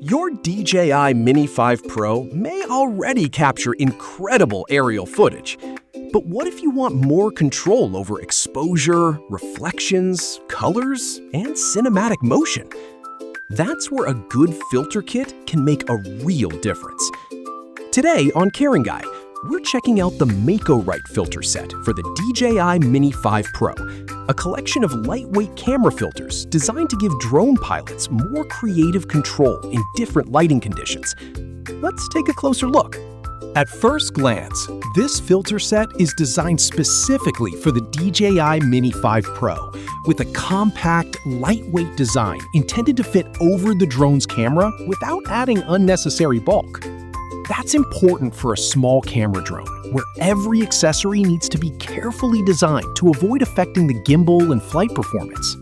Your DJI Mini 5 Pro may already capture incredible aerial footage, but what if you want more control over exposure, reflections, colors, and cinematic motion? That's where a good filter kit can make a real difference. Today on Caring Guy, we're checking out the Mecoright filter set for the DJI Mini 5 Pro, a collection of lightweight camera filters designed to give drone pilots more creative control in different lighting conditions. Let's take a closer look. At first glance, this filter set is designed specifically for the DJI Mini 5 Pro, with a compact, lightweight design intended to fit over the drone's camera without adding unnecessary bulk. That's important for a small camera drone, where every accessory needs to be carefully designed to avoid affecting the gimbal and flight performance.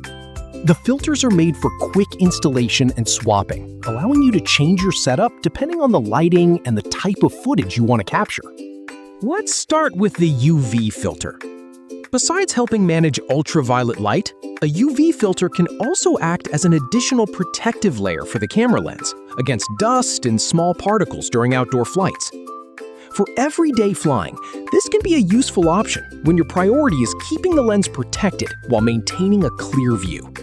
The filters are made for quick installation and swapping, allowing you to change your setup depending on the lighting and the type of footage you want to capture. Let's start with the UV filter. Besides helping manage ultraviolet light, a UV filter can also act as an additional protective layer for the camera lens against dust and small particles during outdoor flights. For everyday flying, this can be a useful option when your priority is keeping the lens protected while maintaining a clear view.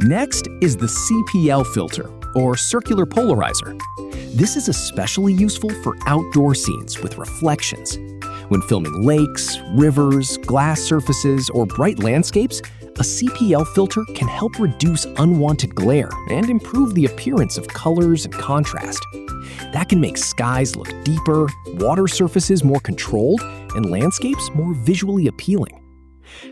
Next is the CPL filter, or circular polarizer. This is especially useful for outdoor scenes with reflections. When filming lakes, rivers, glass surfaces, or bright landscapes, a CPL filter can help reduce unwanted glare and improve the appearance of colors and contrast. That can make skies look deeper, water surfaces more controlled, and landscapes more visually appealing.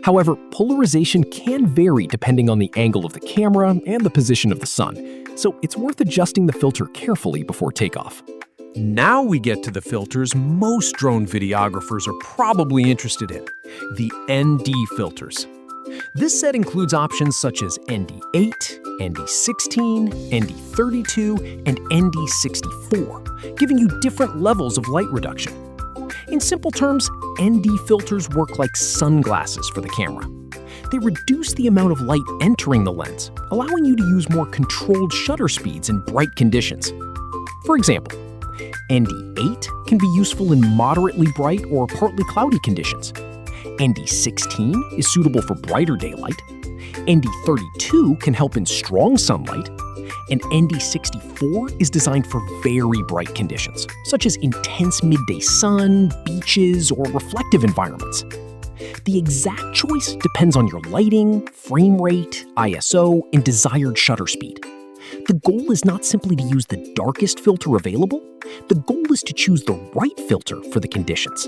However, polarization can vary depending on the angle of the camera and the position of the sun, so it's worth adjusting the filter carefully before takeoff. Now we get to the filters most drone videographers are probably interested in, the ND filters. This set includes options such as ND8, ND16, ND32, and ND64, giving you different levels of light reduction. In simple terms, ND filters work like sunglasses for the camera. They reduce the amount of light entering the lens, allowing you to use more controlled shutter speeds in bright conditions. For example, ND8 can be useful in moderately bright or partly cloudy conditions. ND16 is suitable for brighter daylight. ND32 can help in strong sunlight. And ND64 is designed for very bright conditions, such as intense midday sun, beaches, or reflective environments. The exact choice depends on your lighting, frame rate, ISO, and desired shutter speed. The goal is not simply to use the darkest filter available. The goal is to choose the right filter for the conditions.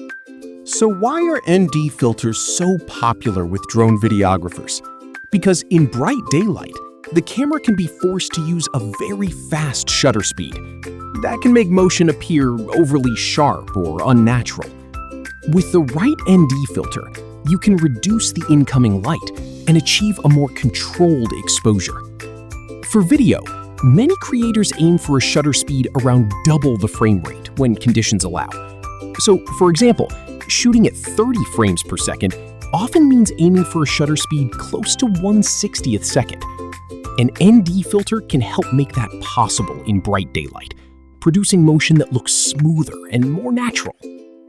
So why are ND filters so popular with drone videographers? Because in bright daylight, the camera can be forced to use a very fast shutter speed. That can make motion appear overly sharp or unnatural. With the right ND filter, you can reduce the incoming light and achieve a more controlled exposure. For video, many creators aim for a shutter speed around double the frame rate when conditions allow. So, for example, shooting at 30 frames per second often means aiming for a shutter speed close to 1/60th second. An ND filter can help make that possible in bright daylight, producing motion that looks smoother and more natural.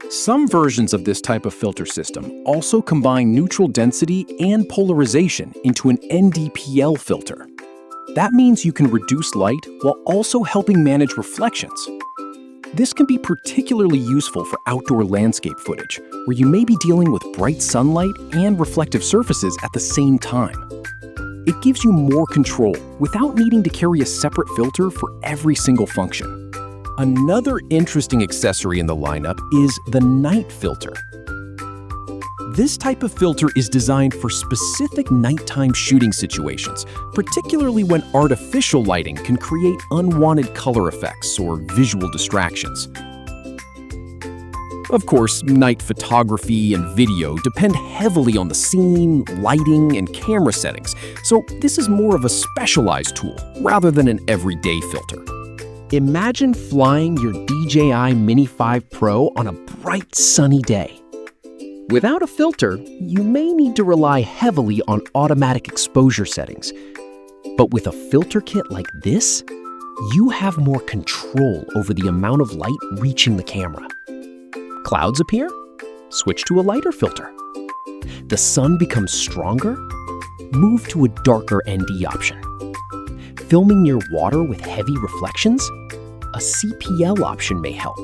Some versions of this type of filter system also combine neutral density and polarization into an NDPL filter. That means you can reduce light while also helping manage reflections. This can be particularly useful for outdoor landscape footage, where you may be dealing with bright sunlight and reflective surfaces at the same time. It gives you more control without needing to carry a separate filter for every single function. Another interesting accessory in the lineup is the night filter. This type of filter is designed for specific nighttime shooting situations, particularly when artificial lighting can create unwanted color effects or visual distractions. Of course, night photography and video depend heavily on the scene, lighting, and camera settings, so this is more of a specialized tool rather than an everyday filter. Imagine flying your DJI Mini 5 Pro on a bright, sunny day. Without a filter, you may need to rely heavily on automatic exposure settings. But with a filter kit like this, you have more control over the amount of light reaching the camera. Clouds appear? Switch to a lighter filter. The sun becomes stronger? Move to a darker ND option. Filming near water with heavy reflections? A CPL option may help.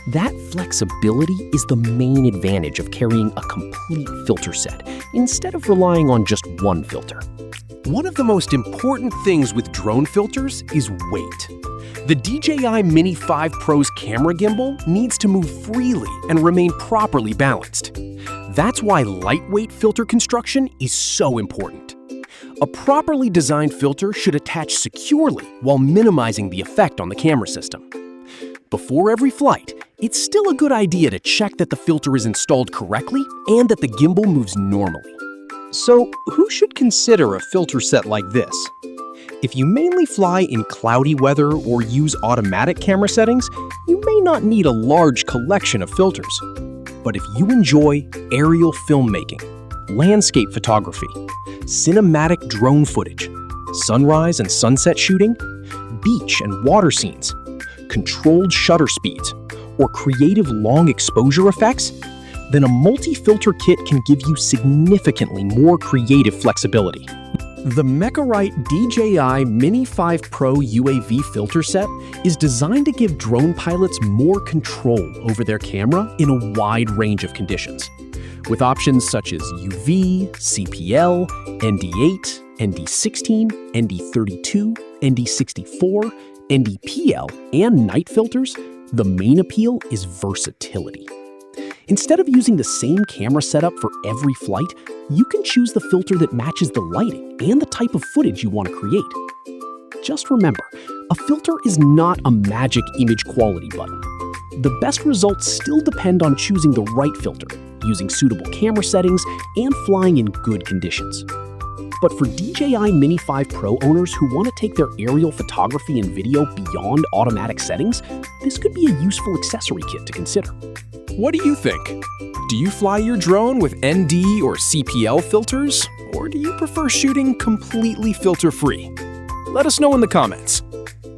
That flexibility is the main advantage of carrying a complete filter set instead of relying on just one filter. One of the most important things with drone filters is weight. The DJI Mini 5 Pro's camera gimbal needs to move freely and remain properly balanced. That's why lightweight filter construction is so important. A properly designed filter should attach securely while minimizing the effect on the camera system. Before every flight, it's still a good idea to check that the filter is installed correctly and that the gimbal moves normally. So, who should consider a filter set like this? If you mainly fly in cloudy weather or use automatic camera settings, you may not need a large collection of filters. But if you enjoy aerial filmmaking, landscape photography, cinematic drone footage, sunrise and sunset shooting, beach and water scenes, controlled shutter speeds, or creative long exposure effects, then a multi-filter kit can give you significantly more creative flexibility. The Mecoright DJI Mini 5 Pro UAV filter set is designed to give drone pilots more control over their camera in a wide range of conditions. With options such as UV, CPL, ND8, ND16, ND32, ND64, NDPL, and night filters, the main appeal is versatility. Instead of using the same camera setup for every flight, you can choose the filter that matches the lighting and the type of footage you want to create. Just remember, a filter is not a magic image quality button. The best results still depend on choosing the right filter, using suitable camera settings, and flying in good conditions. But for DJI Mini 5 Pro owners who want to take their aerial photography and video beyond automatic settings, this could be a useful accessory kit to consider. What do you think? Do you fly your drone with ND or CPL filters, or do you prefer shooting completely filter-free? Let us know in the comments.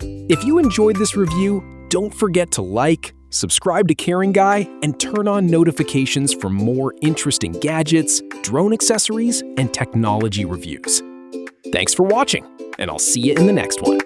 If you enjoyed this review, don't forget to like, subscribe to Caring Guy, and turn on notifications for more interesting gadgets, drone accessories, and technology reviews. Thanks for watching, and I'll see you in the next one.